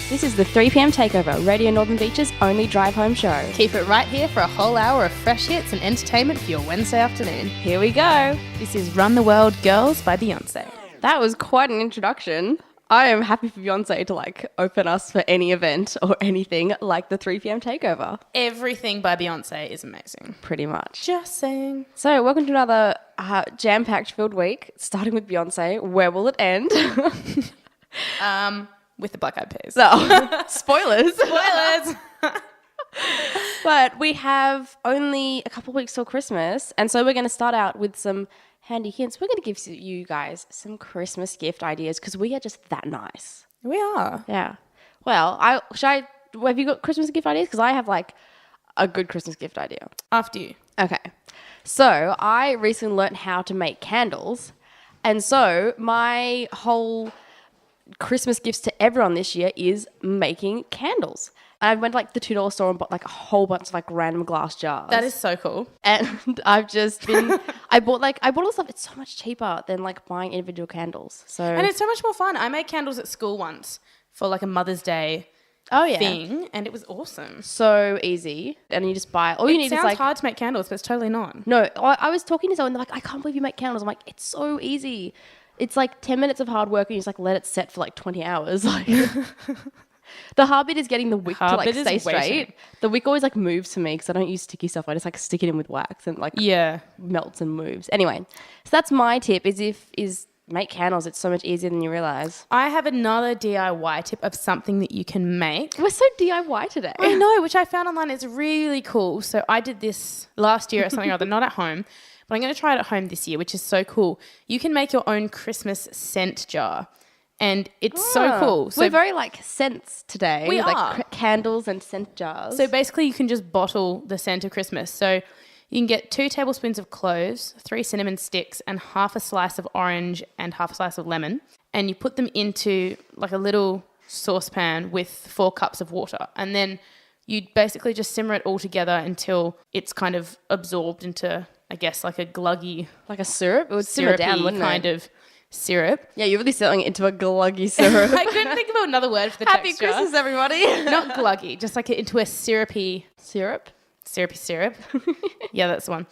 This is the 3 p.m. Takeover, Radio Northern Beach's only drive-home show. Keep it right here for a whole hour of fresh hits and entertainment for your Wednesday afternoon. Here we go. This is Run the World Girls by Beyonce. That was quite an introduction. I am happy for Beyonce to open us for any event or anything like the 3 p.m. Takeover. Everything by Beyonce is amazing. Pretty much. Just saying. So welcome to another jam-packed filled week, starting with Beyonce. Where will it end? With the Black Eyed Peas. No. Spoilers. Spoilers. But we have only a couple of weeks till Christmas, and so we're going to start out with some handy hints. We're going to give you guys some Christmas gift ideas because we are just that nice. We are. Yeah. Well, have you got Christmas gift ideas? Because I have a good Christmas gift idea. After you. Okay. So I recently learned how to make candles, and so my whole Christmas gifts to everyone this year is making candles. I went to the $2 store and bought a whole bunch of random glass jars. That is so cool. And I've just been I bought all the stuff. It's so much cheaper than buying individual candles. And it's so much more fun. I made candles at school once for a Mother's Day thing, and it was awesome. So easy. And you just buy all you need. It sounds hard to make candles, but it's totally not. No, I was talking to someone, they're I can't believe you make candles. I'm like, it's so easy. It's 10 minutes of hard work and you just let it set for 20 hours. The hard bit is getting the wick to stay straight. The wick always moves to me because I don't use sticky stuff. I just stick it in with wax and melts and moves. Anyway, so that's my tip is make candles. It's so much easier than you realize. I have another DIY tip of something that you can make. We're so DIY today. I know, which I found online. It's really cool. So I did this last year or something or other, not at home. But I'm going to try it at home this year, which is so cool. You can make your own Christmas scent jar. And it's so cool. So we're very scents today. We are. Candles and scent jars. So basically you can just bottle the scent of Christmas. So you can get 2 tablespoons of cloves, 3 cinnamon sticks, and half a slice of orange and half a slice of lemon. And you put them into a little saucepan with 4 cups of water. And then you basically just simmer it all together until it's kind of absorbed into, I guess, a gluggy... a syrup? It would simmer down, wouldn't it? Kind of syrup. Yeah, you're really selling it into a gluggy syrup. I couldn't think of another word for the Happy texture. Christmas, everybody. Not gluggy, just into a syrupy... Syrup? Syrupy syrup. Yeah, that's the one.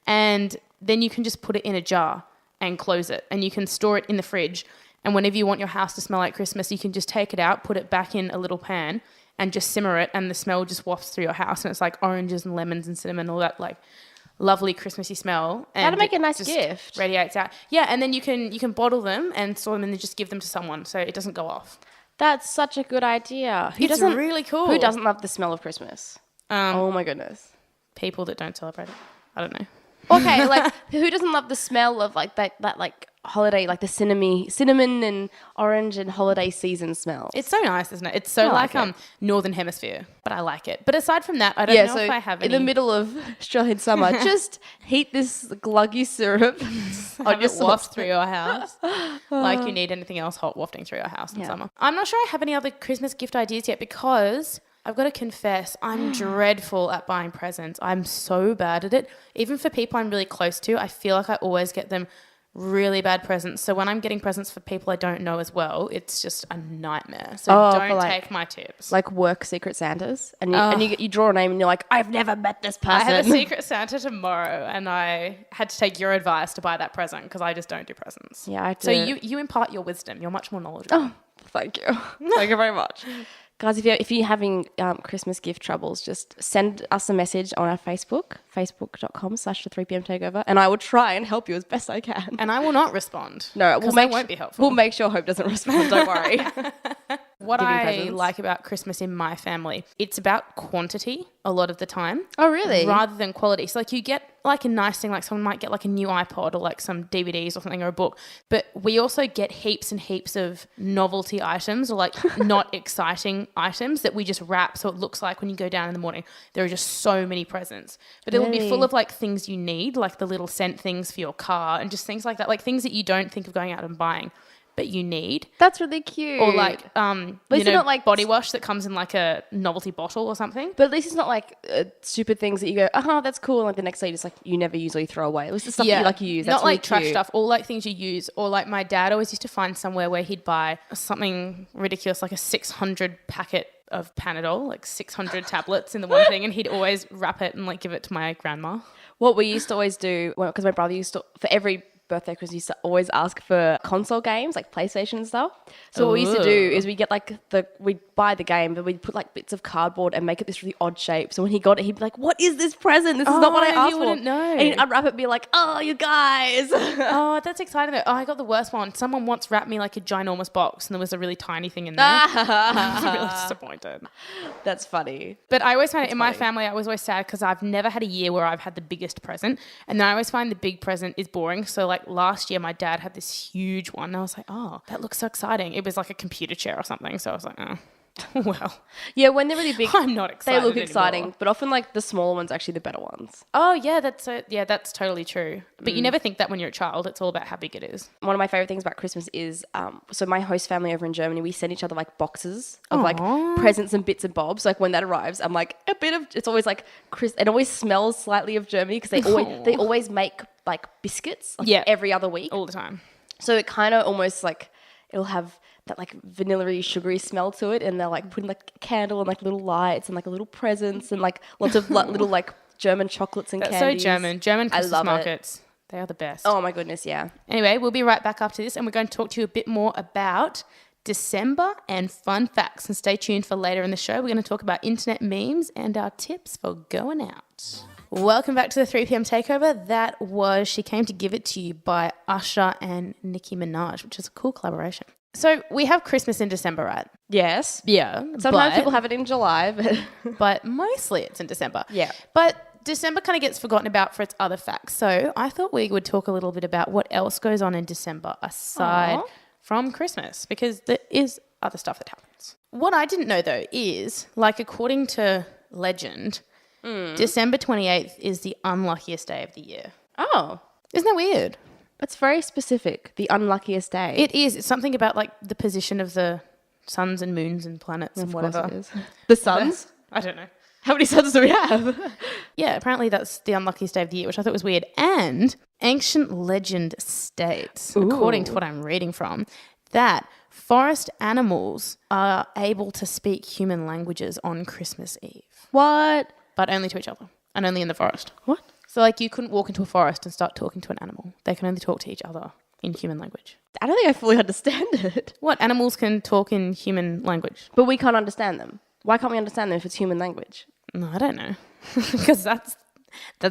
And then you can just put it in a jar and close it. And you can store it in the fridge. And whenever you want your house to smell like Christmas, you can just take it out, put it back in a little pan and just simmer it. And the smell just wafts through your house. And it's oranges and lemons and cinnamon, all that lovely Christmassy smell. And that'd make a nice gift. Radiates out. Yeah, and then you can bottle them and store them and then just give them to someone so it doesn't go off. That's such a good idea. It's really cool. Who doesn't love the smell of Christmas? Oh my goodness. People that don't celebrate it. I don't know. Okay, who doesn't love the smell of that holiday, the cinnamon and orange and holiday season smell? It's so nice, isn't it? It's so Northern Hemisphere, but I like it. But aside from that, I don't know if I have any. In the middle of Australian summer, just heat this gluggy syrup on your waft through your house. Like you need anything else hot wafting through your house in summer. I'm not sure I have any other Christmas gift ideas yet because I've got to confess, I'm dreadful at buying presents. I'm so bad at it. Even for people I'm really close to, I feel like I always get them really bad presents. So when I'm getting presents for people I don't know as well, it's just a nightmare. So don't take my tips. Work Secret Santas. And you draw a name and you're like, I've never met this person. I have a Secret Santa tomorrow and I had to take your advice to buy that present because I just don't do presents. Yeah, I do. So you impart your wisdom. You're much more knowledgeable. Oh, thank you. Thank you very much. Guys, if you're having Christmas gift troubles, just send us a message on our facebook.com/the3pm takeover, and I will try and help you as best I can. And I will not respond. No, won't be helpful. We'll make sure Hope doesn't respond, don't worry. What I like about Christmas in my family, it's about quantity a lot of the time. Oh, really? Rather than quality. So you get a nice thing, someone might get a new iPod or some DVDs or something or a book. But we also get heaps and heaps of novelty items or not exciting items that we just wrap so it looks like when you go down in the morning. There are just so many presents. But it will be full of things you need, the little scent things for your car and just things like that, things that you don't think of going out and buying. but you need. That's really cute. Or like, not like body wash that comes in like a novelty bottle or something. But at least it's not like stupid things that you go, that's cool. And like the next day, just like you never usually throw away. It was the stuff that you use. That's not like really trash cute. stuff, or like things you use. Or like my dad always used to find somewhere where he'd buy something ridiculous, like a 600 packet of Panadol, like 600 tablets in the one thing, and he'd always wrap it and like give it to my grandma. What we used to always do, because my brother used to, for every birthday, Chris used to always ask for console games like PlayStation and stuff. So what we used to do is we get we'd buy the game, but we'd put like bits of cardboard and make it this really odd shape. So when he got it, he'd be like, "What is this present? This is not what I asked for." He wouldn't know. And he'd unwrap it and be like, "Oh, you guys." Oh, that's exciting though. Oh, I got the worst one. Someone once wrapped me like a ginormous box and there was a really tiny thing in there. I was really disappointed. That's funny. But I always find it in my family, I was always sad because I've never had a year where I've had the biggest present. And then I always find the big present is boring. So like last year, my dad had this huge one. And I was like, oh, that looks so exciting. It was like a computer chair or something. So I was like, oh, well. Yeah, when they're really big, I'm not excited they look exciting. anymore. But often like the smaller ones are actually the better ones. Oh, yeah, that's totally true. But you never think that when you're a child. It's all about how big it is. One of my favorite things about Christmas is, so my host family over in Germany, we send each other like boxes of like presents and bits and bobs. Like when that arrives, I'm like it's always like it always smells slightly of Germany because they always make like biscuits every other week. All the time. So it kind of almost like it'll have that like vanilla-y, sugary smell to it, and they're like putting like a candle and like little lights and like little presents and like lots of little like German chocolates and That's candies. so German. German Christmas I love markets. They are the best. Oh my goodness, yeah. Anyway, we'll be right back after this and we're going to talk to you a bit more about December and fun facts. And stay tuned for later in the show. We're going to talk about internet memes and our tips for going out. Welcome back to the 3 p.m. Takeover. That was She Came to Give It To You by Usher and Nicki Minaj, which is a cool collaboration. So we have Christmas in December, right? Yes. Yeah. Sometimes people have it in July, but but mostly it's in December. Yeah. But December kind of gets forgotten about for its other facts. So I thought we would talk a little bit about what else goes on in December aside from Christmas, because there is other stuff that happens. What I didn't know though is, like, according to legend, December 28th is the unluckiest day of the year. Oh. Isn't that weird? It's very specific. The unluckiest day. It is. It's something about like the position of the suns and moons and planets and whatever. Of course it is. The suns? I don't know. How many suns do we have? Yeah, apparently that's the unluckiest day of the year, which I thought was weird. And ancient legend states, according to what I'm reading from, that forest animals are able to speak human languages on Christmas Eve. What? But only to each other and only in the forest. What? So like you couldn't walk into a forest and start talking to an animal. They can only talk to each other in human language. I don't think I fully understand it. What? Animals can talk in human language? But we can't understand them. Why can't we understand them if it's human language? No, I don't know. Because that's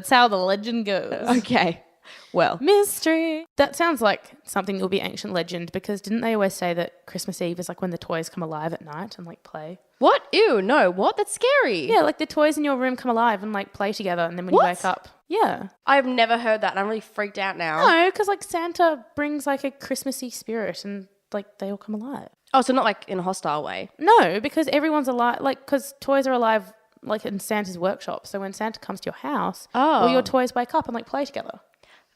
how the legend goes. Okay. Well. Mystery. That sounds like something that will be ancient legend, because didn't they always say that Christmas Eve is like when the toys come alive at night and like play? What? Ew, no. What? That's scary. Yeah, like the toys in your room come alive and like play together, and then when you wake up. Yeah. I've never heard that and I'm really freaked out now. No, because like Santa brings like a Christmassy spirit and like they all come alive. Oh, so not like in a hostile way? No, because everyone's alive, like because toys are alive like in Santa's workshop. So when Santa comes to your house, all your toys wake up and like play together.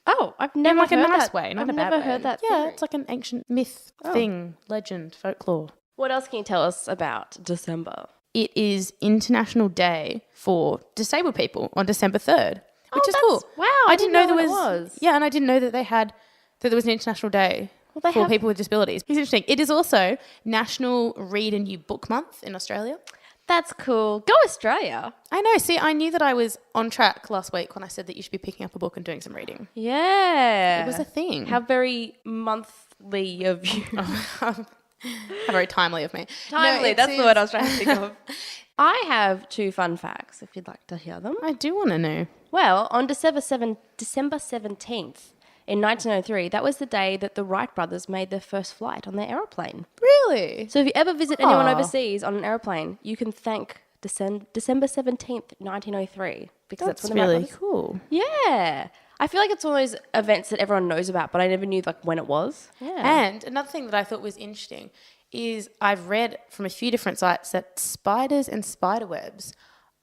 Oh, I've never heard that. In like a nice that. way, not I've a bad never way. heard that. Yeah, theory. it's like an ancient myth, thing, legend, folklore. What else can you tell us about December? It is International Day for Disabled People on December 3rd, which is cool. Wow, I didn't know there was. Yeah, and I didn't know that that there was an International Day for people with disabilities. It's interesting. It is also National Read a New Book Month in Australia. That's cool. Go Australia. I know. See, I knew that I was on track last week when I said that you should be picking up a book and doing some reading. Yeah. It was a thing. How very monthly of you. How very timely of me. Timely, that's the word I was trying to think of. I have 2 fun facts, if you'd like to hear them. I do want to know. Well, on December 17th, in 1903, that was the day that the Wright brothers made their first flight on their aeroplane. Really? So if you ever visit anyone overseas on an aeroplane, you can thank December 17th, 1903, because that's when the Wright really brothers... cool. Yeah. I feel like it's one of those events that everyone knows about, but I never knew like when it was. Yeah. And another thing that I thought was interesting is I've read from a few different sites that spiders and spider webs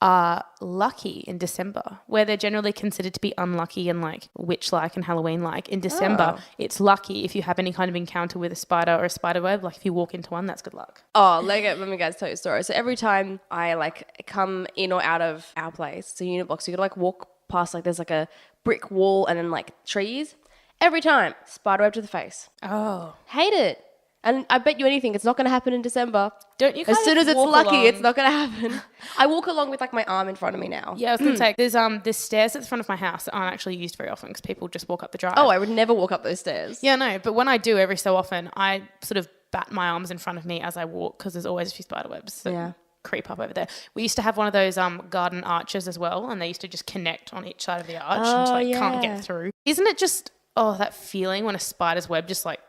are lucky in December, where they're generally considered to be unlucky and like witch-like and Halloween-like. In December, it's lucky if you have any kind of encounter with a spider or a spider web. Like if you walk into one, that's good luck. Oh, let me guys tell you a story. So every time I like come in or out of our place, so unit blocks, you gotta like walk past like there's like a brick wall and then like trees. Every time, spider web to the face. Oh. Hate it. And I bet you anything, it's not going to happen in December. Don't you As soon as it's lucky, along? it's not going to happen. I walk along with like my arm in front of me now. Yeah, I was going to say, there's stairs at the front of my house that aren't actually used very often because people just walk up the drive. Oh, I would never walk up those stairs. Yeah, no, but when I do every so often, I sort of bat my arms in front of me as I walk because there's always a few spider webs that creep up over there. We used to have one of those garden arches as well, and they used to just connect on each side of the arch and just can't get through. Isn't it just, that feeling when a spider's web just like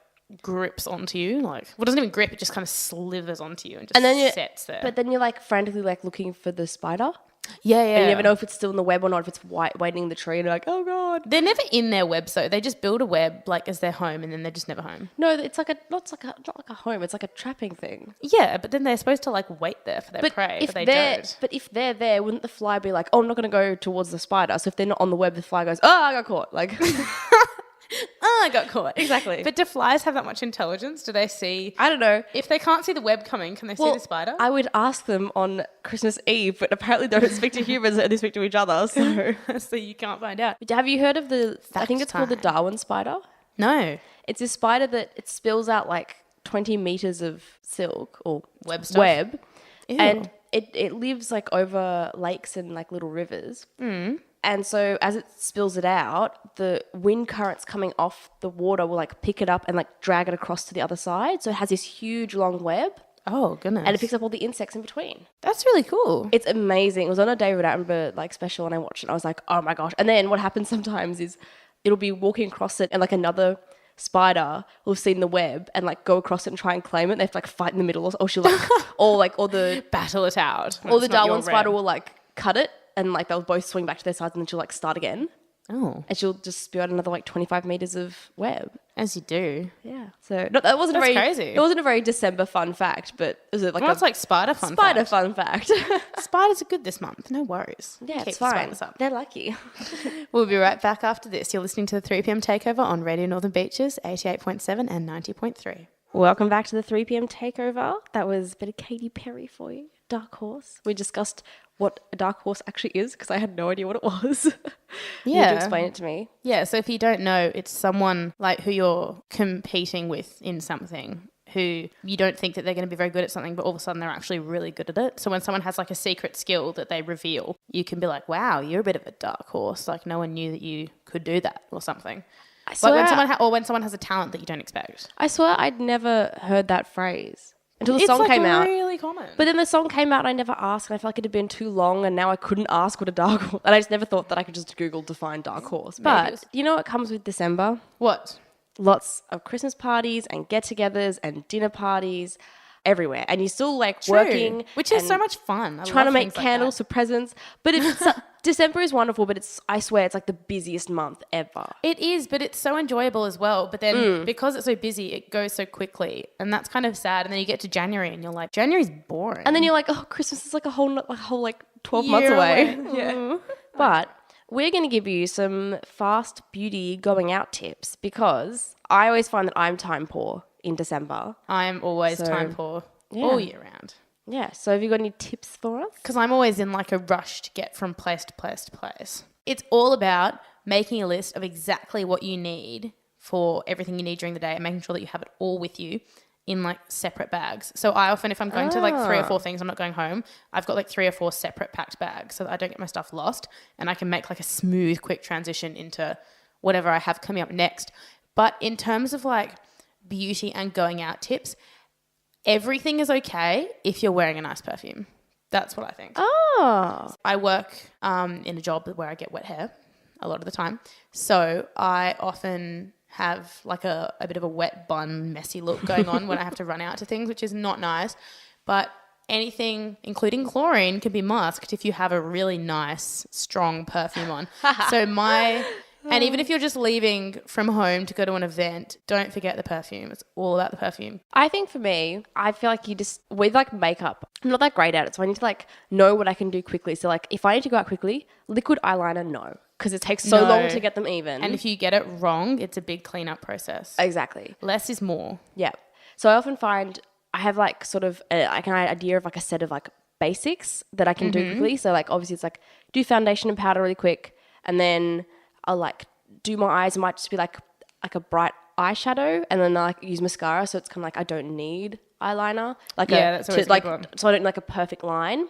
grips onto you, like, well, it doesn't even grip, it just kind of slithers onto you and just sets there. But then you're like frantically like looking for the spider. Yeah. And you never know if it's still in the web or not, if it's waiting in the tree, and you're like, oh God. They're never in their web, so they just build a web like as their home and then they're just never home. No, it's like not like a home, it's like a trapping thing. Yeah, but then they're supposed to like wait there for their prey, but they don't. But if they're there, wouldn't the fly be like, oh, I'm not going to go towards the spider? So if they're not on the web, the fly goes, oh, I got caught. Like... I got caught. Exactly. But do flies have that much intelligence? Do they see? I don't know. If they can't see the web coming, can they see the spider? I would ask them on Christmas Eve, but apparently they don't speak to humans and they speak to each other. So, so you can't find out. Have you heard of I think it's called the Darwin spider? No. It's a spider that it spills out like 20 meters of silk or web. Ew. And it lives like over lakes and like little rivers. Mm. And so as it spills it out, the wind currents coming off the water will like pick it up and like drag it across to the other side. So it has this huge long web. Oh, goodness. And it picks up all the insects in between. That's really cool. It's amazing. It was on a David Attenborough like special and I watched it and I was like, oh my gosh. And then what happens sometimes is it'll be walking across it and like another spider will have seen the web and like go across it and try and claim it. And they have to like fight in the middle or she'll like, or the battle it out. Or the Darwin spider will like cut it. And like they'll both swing back to their sides and then she'll like start again. Oh. And she'll just spew out another like 25 meters of web. As you do. Yeah. So that wasn't crazy. It wasn't a very December fun fact, but it was like it's like spider fun fact. Spiders are good this month. No worries. Yeah, it's fine. They're lucky. We'll be right back after this. You're listening to the 3 p.m. Takeover on Radio Northern Beaches, 88.7 and 90.3. Welcome back to the 3 p.m. Takeover. That was a bit of Katy Perry for you. Dark Horse. We discussed what a dark horse actually is because I had no idea what it was. Yeah. You need to explain it to me. Yeah, so if you don't know, it's someone like who you're competing with in something who you don't think that they're going to be very good at something, but all of a sudden they're actually really good at it. So when someone has like a secret skill that they reveal, you can be like, wow, you're a bit of a dark horse. Like no one knew that you could do that or something. Like when someone has a talent that you don't expect. I swear I'd never heard that phrase. Until the song came out. It's really common. But then the song came out and I never asked and I felt like it had been too long and now I couldn't ask what a dark horse. And I just never thought that I could just Google define dark horse. But you know what comes with December? What? Lots of Christmas parties and get-togethers and dinner parties everywhere. And you're still like working. Which is so much fun. Trying to make candles for presents. But December is wonderful, but I swear it's like the busiest month ever. It is, but it's so enjoyable as well. But then because it's so busy, it goes so quickly. And that's kind of sad. And then you get to January and you're like, January's boring. And then you're like, oh, Christmas is like a whole like 12 months away. Yeah. But we're going to give you some fast beauty going out tips because I always find that I'm time poor in December. I'm always time poor all year round. Yeah, so have you got any tips for us? Because I'm always in like a rush to get from place to place to place. It's all about making a list of exactly what you need for everything you need during the day and making sure that you have it all with you in like separate bags. So I often, if I'm going to like 3 or 4 things, I'm not going home, I've got like 3 or 4 separate packed bags so that I don't get my stuff lost and I can make like a smooth, quick transition into whatever I have coming up next. But in terms of like beauty and going out tips, everything is okay if you're wearing a nice perfume. That's what I think. Oh. I work in a job where I get wet hair a lot of the time. So I often have like a bit of a wet bun, messy look going on when I have to run out to things, which is not nice. But anything, including chlorine, can be masked if you have a really nice, strong perfume on. So my And even if you're just leaving from home to go to an event, don't forget the perfume. It's all about the perfume. I think for me, I feel like with like makeup, I'm not that great at it. So I need to like know what I can do quickly. So like if I need to go out quickly, liquid eyeliner, no. Because it takes so long to get them even. And if you get it wrong, it's a big cleanup process. Exactly. Less is more. Yeah. So I often find I have like sort of like an idea of like a set of like basics that I can do quickly. So like obviously it's like do foundation and powder really quick, and then I'll like do my eyes. It might just be like a bright eyeshadow, and then I like use mascara. So it's kind of like I don't need eyeliner. Like that's always a good one. So I don't like a perfect line.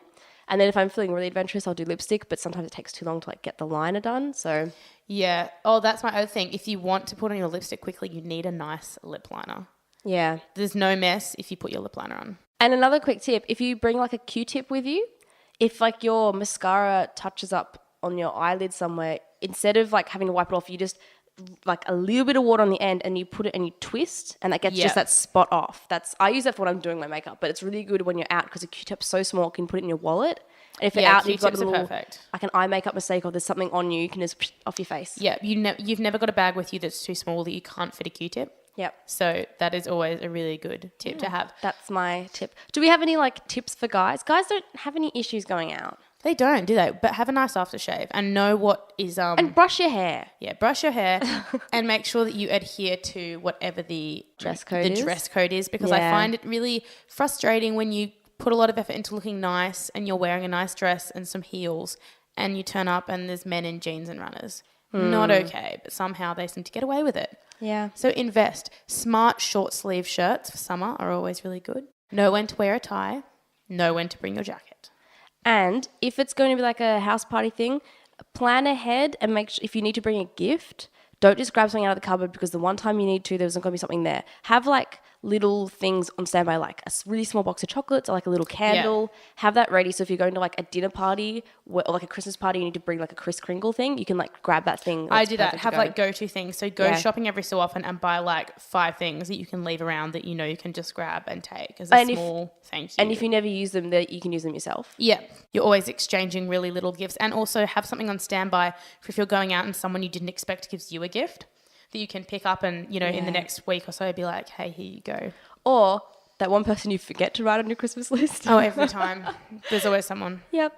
And then if I'm feeling really adventurous, I'll do lipstick, but sometimes it takes too long to like get the liner done. So yeah. Oh, that's my other thing. If you want to put on your lipstick quickly, you need a nice lip liner. Yeah. There's no mess if you put your lip liner on. And another quick tip, if you bring like a Q-tip with you, if like your mascara touches up on your eyelid somewhere, instead of like having to wipe it off, you just like a little bit of water on the end and you put it and you twist, and that gets just that spot off. I use that for when I'm doing my makeup, but it's really good when you're out because a Q-tip's so small, you can put it in your wallet. And if you're out and you've got a little, like an eye makeup mistake or there's something on you, you can just off your face. Yeah, you've never got a bag with you that's too small that you can't fit a Q-tip. Yep. So that is always a really good tip to have. That's my tip. Do we have any like tips for guys? Guys don't have any issues going out. They don't, do they? But have a nice aftershave and know what is and brush your hair. Yeah, brush your hair and make sure that you adhere to whatever the dress code is, because I find it really frustrating when you put a lot of effort into looking nice and you're wearing a nice dress and some heels and you turn up and there's men in jeans and runners. Not okay, but somehow they seem to get away with it. Yeah. So invest. Smart short sleeve shirts for summer are always really good. Know when to wear a tie. Know when to bring your jacket. And if it's going to be like a house party thing, plan ahead and make sure if you need to bring a gift, don't just grab something out of the cupboard because the one time you need to, there's not going to be something there. Have like little things on standby, like a really small box of chocolates or like a little candle. Yeah. Have that ready. So if you're going to like a dinner party or like a Christmas party, you need to bring like a Kris Kringle thing, you can like grab that thing. I do that. Have like go-to things. So go shopping every so often and buy like 5 things that you can leave around that you know you can just grab and take as a small thank you. And if you never use them, you can use them yourself. Yeah. You're always exchanging really little gifts, and also have something on standby for if you're going out and someone you didn't expect gives you a gift that you can pick up and, you know, in the next week or so be like, hey, here you go. Or that one person you forget to write on your Christmas list. Oh, every time. There's always someone. Yep.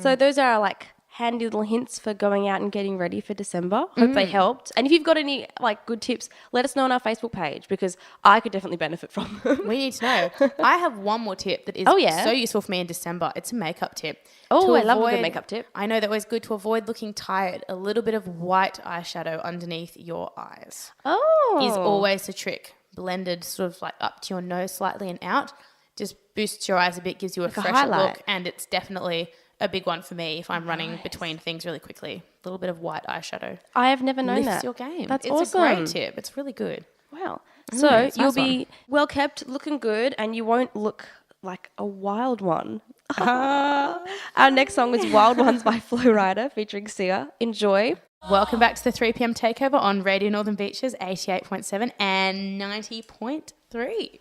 So those are like handy little hints for going out and getting ready for December. Hope they helped. And if you've got any like good tips, let us know on our Facebook page because I could definitely benefit from them. We need to know. I have one more tip that is so useful for me in December. It's a makeup tip. Oh, I love a good makeup tip. I know that was good to avoid looking tired. A little bit of white eyeshadow underneath your eyes. Oh. Is always the trick. Blended sort of like up to your nose slightly and out. Just boosts your eyes a bit, gives you a fresher look. And it's definitely a big one for me if I'm running between things really quickly. A little bit of white eyeshadow. I have never known Lifts that. your game. That's awesome. It's a great tip. It's really good. Wow. So you'll be well kept, looking good, and you won't look like a wild one. Our next song is Wild Ones by Flo Rida featuring Sia. Enjoy. Welcome back to the 3 p.m. Takeover on Radio Northern Beaches 88.7 and 90.3.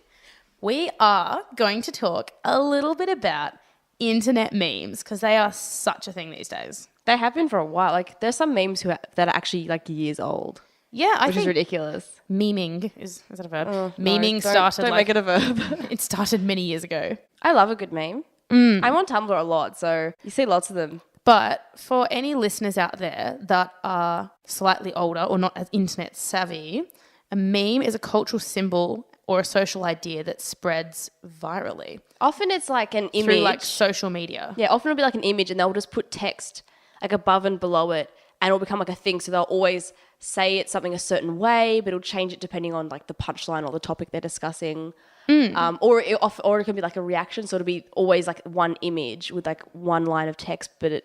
We are going to talk a little bit about internet memes because they are such a thing these days. They have been for a while. Like there's some memes that are actually like years old. Yeah, which is ridiculous. Memeing is that a verb? Memeing started. Don't make it a verb. It started many years ago. I love a good meme. I'm on Tumblr a lot, so you see lots of them. But for any listeners out there that are slightly older or not as internet savvy, a meme is a cultural symbol or a social idea that spreads virally. Often it's like an image. Through like social media. Yeah, often it'll be like an image and they'll just put text like above and below it and it'll become like a thing. So they'll always say it's something a certain way, but it'll change it depending on like the punchline or the topic they're discussing. Or it can be like a reaction. So it'll be always like one image with like one line of text, but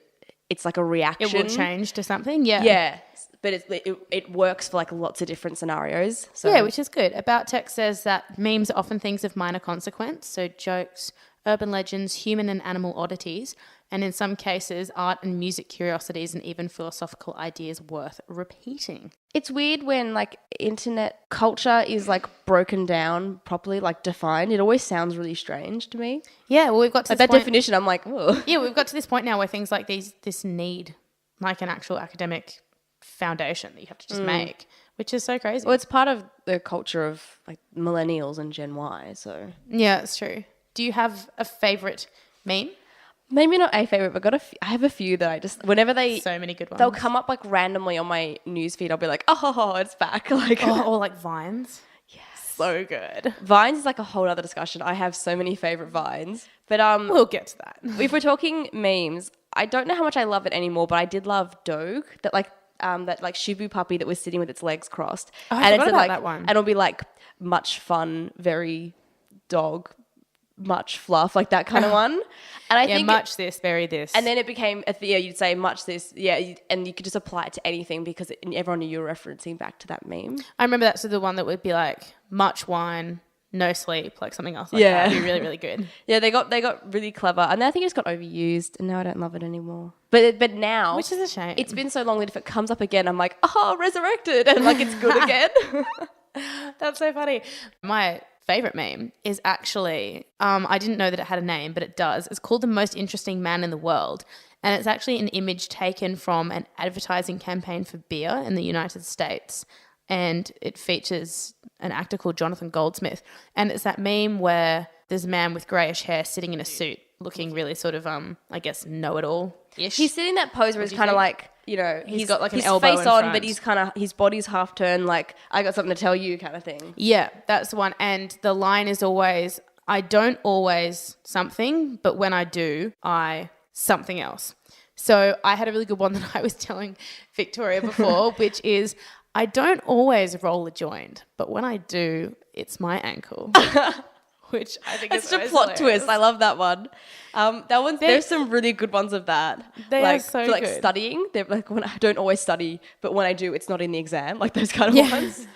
it's like a reaction. It will change to something, yeah. Yeah, but it works for like lots of different scenarios. So. Yeah, which is good. About Tech says that memes are often things of minor consequence, so jokes, urban legends, human and animal oddities, and in some cases, art and music curiosities and even philosophical ideas worth repeating. It's weird when like internet culture is like broken down properly, like defined. It always sounds really strange to me. Yeah, well, we've got to like that definition. I'm like, oh. Yeah, we've got to this point now where things like this need like an actual academic foundation that you have to just make, which is so crazy. Well, it's part of the culture of like millennials and Gen Y. So yeah, it's true. Do you have a favorite meme? maybe not a favorite, but I have a few that I just whenever So many good ones. they'll come up like randomly on my newsfeed. I'll be like, oh, it's back. Like or like Vines. Yes, so good. Vines is like a whole other discussion. I have so many favorite Vines, but we'll get to that. if we're talking memes, I don't know how much I love it anymore, but I did love Doge, that like Shibu puppy that was sitting with its legs crossed. Oh, I forgot said, about like, that one. And it'll be like much fun, very dog, much fluff, like that kind of one. And I think much this, very this. And then it became you'd say much this, and you could just apply it to anything because everyone knew you were referencing back to that meme. I remember that's the one that would be like much wine, no sleep, like something else like that. It'd be really, really good. Yeah, they got really clever, and I think it just got overused, and now I don't love it anymore. But now, which is a shame. It's been so long that if it comes up again, I'm like, oh, resurrected, and like it's good again. That's so funny. My favorite meme is actually, I didn't know that it had a name, but it does. It's called The Most Interesting Man in the World. And it's actually an image taken from an advertising campaign for beer in the United States. And it features an actor called Jonathan Goldsmith. And it's that meme where there's a man with greyish hair sitting in a suit looking really sort of, I guess, know-it-all-ish. He's sitting in that pose where he's kind of like, he's got like an his elbow face in on, front. but he's kind of, his body's half turned, like, I got something to tell you kind of thing. Yeah, that's the one. And the line is always, I don't always something, but when I do, I something else. So I had a really good one that I was telling Victoria before, which is, I don't always roll a joint, but when I do, it's my ankle. Which I think is a plot twist. I love that one. There's some really good ones of that. They like, are so for, like good. Studying. They're like, when I don't always study, but when I do, it's not in the exam. Like those kind of ones.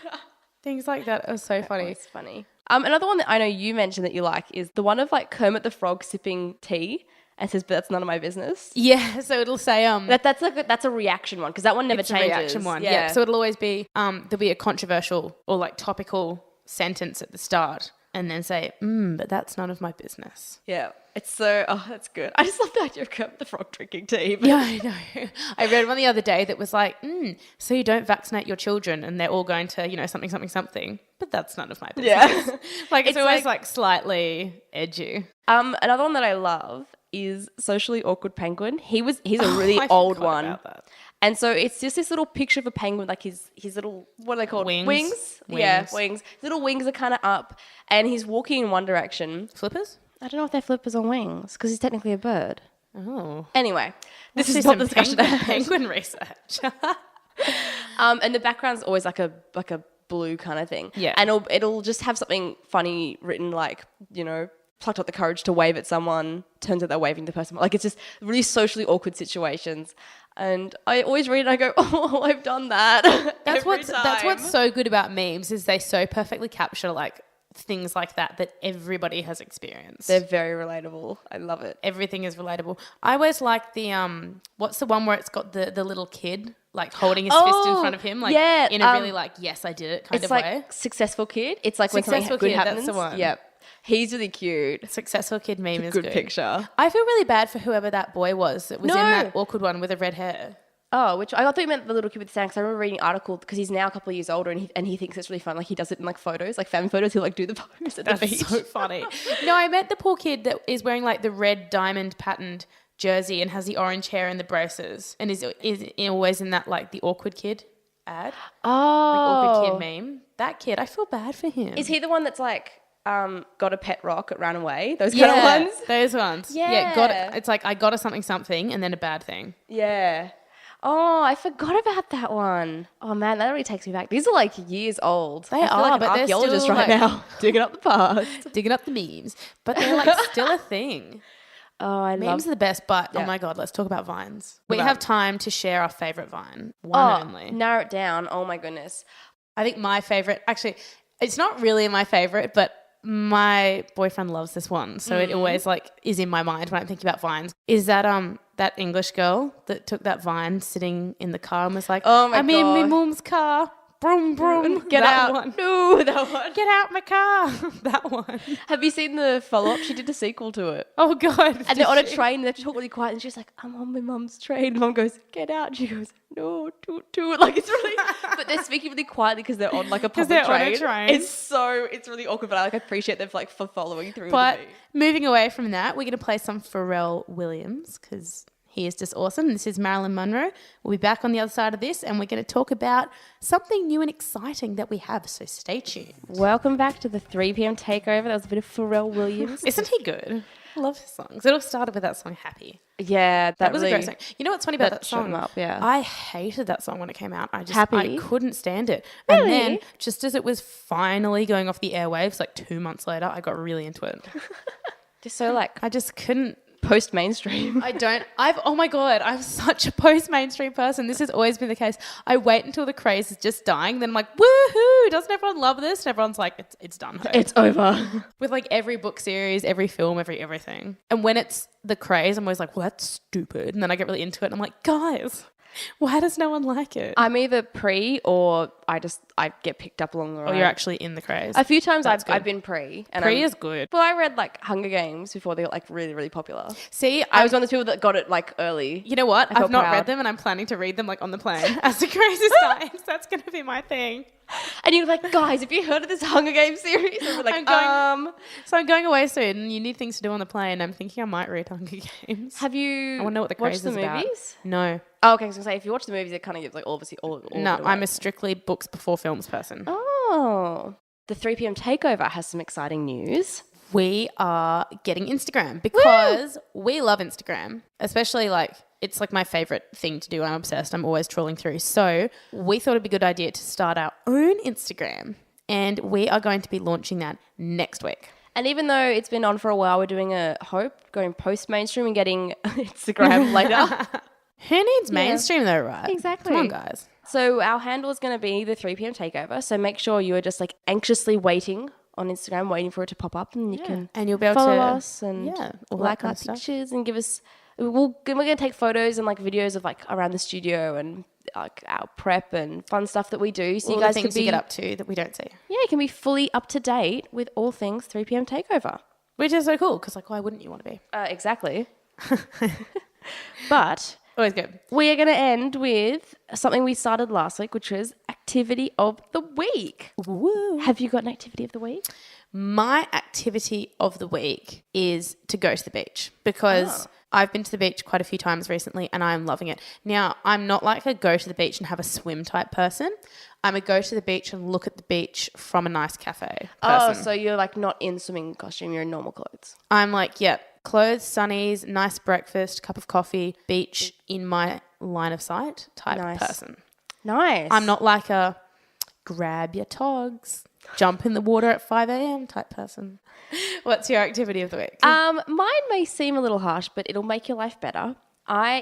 Things like that are so funny. It's funny. Another one that I know you mentioned that you like is the one of like Kermit the Frog sipping tea and says, "But that's none of my business." Yeah, so it'll say that's a reaction one because that one never changes. A reaction one. Yeah. So it'll always be there'll be a controversial or like topical sentence at the start. And then say, but that's none of my business. Yeah. It's so, that's good. I just love the idea of Kermit the Frog drinking tea. Yeah, I know. I read one the other day that was like, so you don't vaccinate your children and they're all going to, something, something, something. But that's none of my business. Yeah. Like it's always like slightly edgy. Another one that I love is Socially Awkward Penguin. He's a really old one. About that. And so it's just this little picture of a penguin, like his little, what are they called? Wings. Yeah, wings. His little wings are kind of up and he's walking in one direction. Flippers? I don't know if they're flippers or wings because he's technically a bird. Oh. Anyway, this is not the discussion. Penguin research. And the background's always like a blue kind of thing. Yeah. And it'll just have something funny written like, plucked up the courage to wave at someone, turns out they're waving the person. Like it's just really socially awkward situations. And I always read it and I go, oh, I've done that. That's what's so good about memes is they so perfectly capture like things like that everybody has experienced. They're very relatable. I love it. Everything is relatable. I always like the what's the one where it's got the little kid like holding his fist in front of him, like in a really like yes I did it kind of way. It's like Successful Kid. It's like Successful when something good happens. That's the one. Yep. He's really cute. Successful Kid meme is good picture. I feel really bad for whoever that boy was that was in that awkward one with the red hair. Oh, which I thought you meant the little kid with the sand because I remember reading an article because he's now a couple of years older and he thinks it's really fun. Like he does it in like photos, like family photos. He'll like do the pose at the beach. That's so funny. No, I met the poor kid that is wearing like the red diamond patterned jersey and has the orange hair and the braces and is always in that like the awkward kid ad. Oh. Like awkward kid meme. That kid, I feel bad for him. Is he the one that's like got a pet rock, it ran away? Those kind of ones? Those ones. Yeah. It's like I got a something and then a bad thing. Yeah. Oh, I forgot about that one. Oh man, that really takes me back. These are like years old. They are, like but they're archaeologist still right now, digging up the past, digging up the memes. But they're like still a thing. Oh, I love memes are the best. But oh my god, let's talk about vines. We have time to share our favorite vine. One only. Narrow it down. Oh my goodness. I think my favorite. Actually, it's not really my favorite, but my boyfriend loves this one, so it always like is in my mind when I'm thinking about vines. Is that that English girl that took that vine sitting in the car and was like, "Oh my god, I'm in my mum's car, Broom, broom. Get that out. One. No, that one. Get out my car. That one. Have you seen the follow-up? She did a sequel to it. Oh, God. And they're on a train and they have to talk really quiet. And she's like, I'm on my mum's train. And mum goes, get out. And she goes, no, toot. Like, it's really... But they're speaking really quietly because they're on, like, a public train. On a train. It's really awkward. But I appreciate them, like, for following through. But moving away from that, we're going to play some Pharrell Williams because... he is just awesome. This is Marilyn Monroe. We'll be back on the other side of this and we're going to talk about something new and exciting that we have. So stay tuned. Welcome back to the 3 p.m. Takeover. That was a bit of Pharrell Williams. Isn't he good? I love his songs. It all started with that song, Happy. Yeah, that was really a great song. You know what's funny about that song? Yeah. I hated that song when it came out. Happy? I couldn't stand it. Really? And then just as it was finally going off the airwaves, like 2 months later, I got really into it. Just so like I just couldn't. Post-mainstream. Oh my God, I'm such a post-mainstream person. This has always been the case. I wait until the craze is just dying. Then I'm like, woohoo, doesn't everyone love this? And everyone's like, it's done. It's over. With like every book series, every film, everything. And when it's the craze, I'm always like, well, that's stupid. And then I get really into it and I'm like, guys, why does no one like it? I'm either pre or I get picked up along the road. Or you're actually in the craze. A few times I've been pre. And pre is good. Well, I read like Hunger Games before they got like really, really popular. See, I was one of the people that got it like early. You know what? I've not proud. read them and I'm planning to read them like on the plane as the craze is dying. So that's going to be my thing. And you're like, guys, have you heard of this Hunger Games series? And we're like, So I'm going away soon and you need things to do on the plane. I'm thinking I might read Hunger Games. Have you I want to know what the craze watched the is movies? About. No. Oh, okay. I was going to say, if you watch the movies, it kind of gives like obviously all No, I'm a strictly books before films person. Oh. The 3 p.m. Takeover has some exciting news. We are getting Instagram because we love Instagram, especially like it's like my favorite thing to do. I'm obsessed. I'm always trawling through. So we thought it'd be a good idea to start our own Instagram and we are going to be launching that next week. And even though it's been on for a while, we're doing a hope going post-mainstream and getting Instagram later. Who needs mainstream though, right? Exactly. Come on, guys. So our handle is going to be the 3 p.m. Takeover. So make sure you are just like anxiously waiting on Instagram, waiting for it to pop up, and you can and you'll be able follow to us and like our pictures and give us. We're going to take photos and like videos of like around the studio and like our prep and fun stuff that we do. So all you guys the things can be you get up to that we don't see. Yeah, you can be fully up to date with all things 3 p.m. Takeover, which is so cool because like why wouldn't you want to be? Exactly. But always good. We are going to end with something we started last week, which was activity of the week. Woo. Have you got an activity of the week? My activity of the week is to go to the beach because I've been to the beach quite a few times recently and I'm loving it. Now, I'm not like a go to the beach and have a swim type person. I'm a go to the beach and look at the beach from a nice cafe person. Oh, so you're like not in swimming costume, you're in normal clothes. I'm like, clothes, sunnies, nice breakfast, cup of coffee, beach in my line of sight type person. Nice. I'm not like a grab your togs, jump in the water at 5 a.m. type person. What's your activity of the week? Mine may seem a little harsh, but it'll make your life better.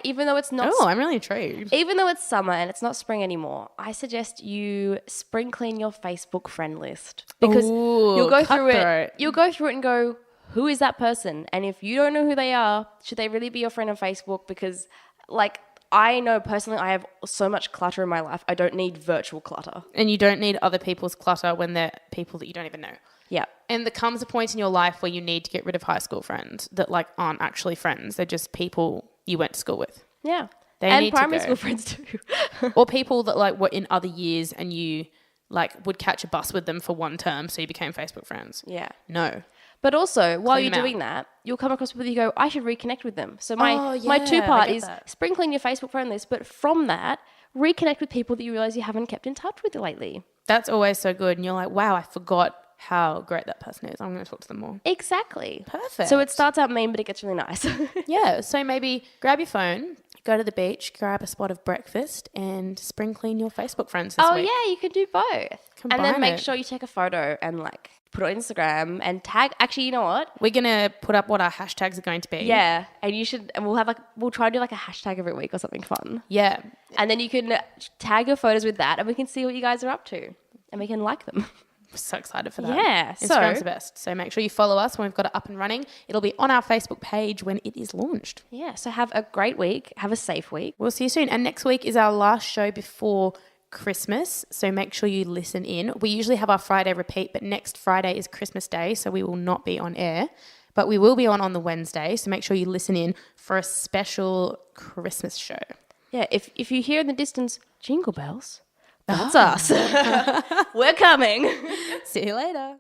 Even though it's not... Oh, I'm really intrigued. Even though it's summer and it's not spring anymore, I suggest you spring clean your Facebook friend list. Because you'll go through it. You'll go through it and go, who is that person? And if you don't know who they are, should they really be your friend on Facebook? Because like... I know personally I have so much clutter in my life. I don't need virtual clutter. And you don't need other people's clutter when they're people that you don't even know. Yeah. And there comes a point in your life where you need to get rid of high school friends that like aren't actually friends. They're just people you went to school with. Yeah. And primary school friends too. Or people that like were in other years and you like would catch a bus with them for one term so you became Facebook friends. Yeah. No. But also, while you're doing that, you'll come across people you go, I should reconnect with them. So my 2-part is sprinkling your Facebook friend list, but from that, reconnect with people that you realise you haven't kept in touch with lately. That's always so good. And you're like, wow, I forgot how great that person is. I'm going to talk to them more. Exactly. Perfect. So it starts out mean, but it gets really nice. Yeah. So maybe grab your phone, go to the beach, grab a spot of breakfast and spring clean your Facebook friends this week. Yeah, you can do both. Combine and then make it. sure you take a photo and like put it on Instagram and tag. Actually, you know what? We're going to put up what our hashtags are going to be. Yeah. And you should, and we'll try to do like a hashtag every week or something fun. Yeah. And then you can tag your photos with that and we can see what you guys are up to and we can like them. I'm so excited for that. Yeah. Instagram's the best. So make sure you follow us when we've got it up and running. It'll be on our Facebook page when it is launched. Yeah. So have a great week. Have a safe week. We'll see you soon. And next week is our last show before Christmas, so make sure you listen in. We usually have our Friday repeat, but next Friday is Christmas Day, so we will not be on air. But we will be on the Wednesday, so make sure you listen in for a special Christmas show. Yeah, if you hear in the distance jingle bells, that's us. We're coming. See you later.